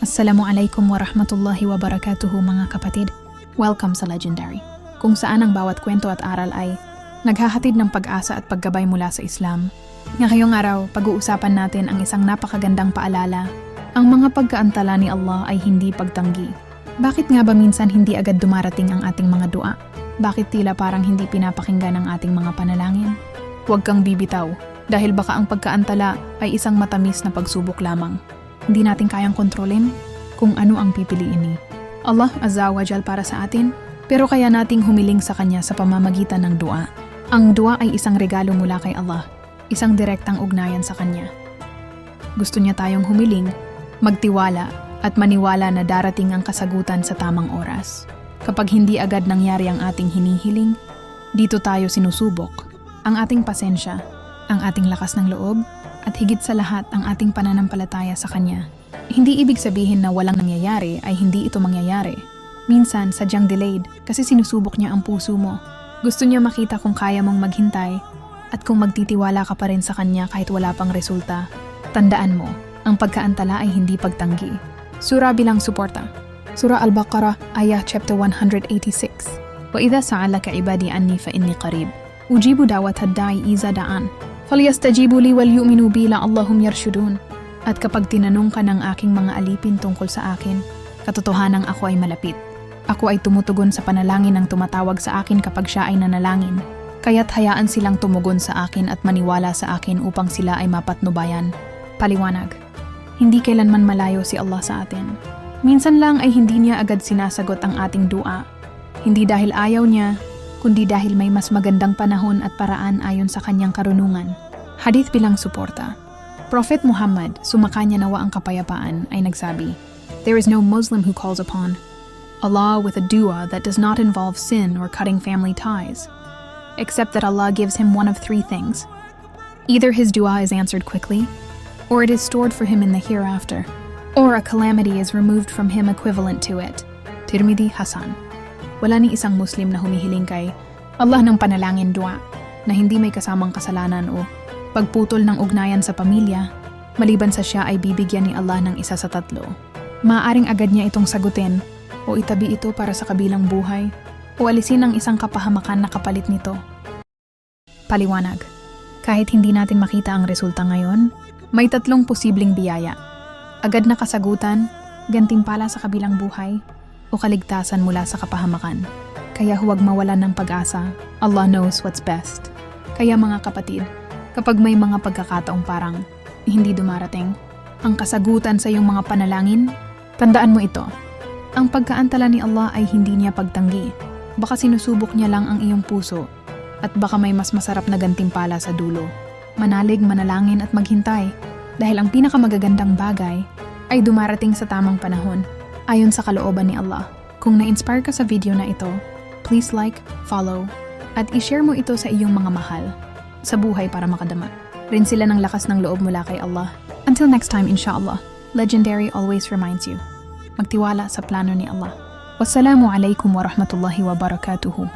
Assalamualaikum warahmatullahi wabarakatuhu mga kapatid. Welcome sa Legendary, kung saan ang bawat kwento at aral ay naghahatid ng pag-asa at paggabay mula sa Islam. Ngayong araw, pag-uusapan natin ang isang napakagandang paalala. Ang mga pagkaantala ni Allah ay hindi pagtanggi. Bakit nga ba minsan hindi agad dumarating ang ating mga dua? Bakit tila parang hindi pinapakinggan ang ating mga panalangin? Huwag kang bibitaw, dahil baka ang pagkaantala ay isang matamis na pagsubok lamang. Hindi natin kayang kontrolin kung ano ang pipiliin ni Allah Azza wa Jal para sa atin, pero kaya nating humiling sa Kanya sa pamamagitan ng dua. Ang dua ay isang regalo mula kay Allah, isang direktang ugnayan sa Kanya. Gusto niya tayong humiling, magtiwala at maniwala na darating ang kasagutan sa tamang oras. Kapag hindi agad nangyari ang ating hinihiling, dito tayo sinusubok ang ating pasensya, ang ating lakas ng loob, at higit sa lahat ang ating pananampalataya sa Kanya. Hindi ibig sabihin na walang nangyayari ay hindi ito mangyayari. Minsan, sadyang delayed kasi sinusubok niya ang puso mo. Gusto niya makita kung kaya mong maghintay at kung magtitiwala ka pa rin sa Kanya kahit wala pang resulta. Tandaan mo, ang pagkaantala ay hindi pagtanggi. Sura bilang suporta. Surah Al-Baqarah, ayah chapter 186. وَإِذَا سَأَلَكَ عِبَادِي أَنِّي فَإِنِّي قَرِيبٌ أُجِيبُ دَعْوَةَ الدَّاعِ إِذَا دَعَانِ فَلْيَسْتَجِيبُوا لِي وَلْيُؤْمِنُوا بِي لَعَلَّهُمْ يَرْشُدُونَ. At kapag tinanong ka ng aking mga alipin tungkol sa akin, katotohanang ako ay malapit. Ako ay tumutugon sa panalangin ng tumatawag sa akin kapag siya ay nanalangin. Kaya't hayaan silang tumugon sa akin at maniwala sa akin upang sila ay mapatnubayan. Paliwanag. Hindi kailanman malayo si Allah sa atin. Minsan lang ay hindi niya agad sinasagot ang ating dua. Hindi dahil ayaw niya, kundi dahil may mas magandang panahon at paraan ayon sa kanyang karunungan. Hadith bilang suporta. Prophet Muhammad, sumakanya nawa ang kapayapaan, ay nagsabi, "There is no Muslim who calls upon Allah with a dua that does not involve sin or cutting family ties, except that Allah gives him one of three things. Either his dua is answered quickly, or it is stored for him in the hereafter, or a calamity is removed from him equivalent to it." Tirmidhi Hasan. Wala ni isang Muslim na humihiling kay Allah ng panalangin dua na hindi may kasamang kasalanan o pagputol ng ugnayan sa pamilya, maliban sa siya ay bibigyan ni Allah ng isa sa tatlo. Maaaring agad niya itong sagutin o itabi ito para sa kabilang buhay o alisin ang isang kapahamakan na kapalit nito. Paliwanag. Kahit hindi natin makita ang resulta ngayon, may tatlong posibleng biyaya. Agad na kasagutan, gantimpala sa kabilang buhay, o kaligtasan mula sa kapahamakan. Kaya huwag mawalan ng pag-asa. Allah knows what's best. Kaya mga kapatid, kapag may mga pagkakataong parang hindi dumarating ang kasagutan sa iyong mga panalangin, tandaan mo ito. Ang pagkaantala ni Allah ay hindi niya pagtanggi. Baka sinusubok niya lang ang iyong puso at baka may mas masarap na gantimpala sa dulo. Manalig, manalangin at maghintay dahil ang pinakamagagandang bagay ay dumarating sa tamang panahon. Ayon sa kalooban ni Allah. Kung na-inspire ka sa video na ito, please like, follow, at i-share mo ito sa iyong mga mahal sa buhay para makadama rin sila ng lakas ng loob mula kay Allah. Until next time, inshallah, Legendary always reminds you, magtiwala sa plano ni Allah. Wassalamu alaikum warahmatullahi wabarakatuhu.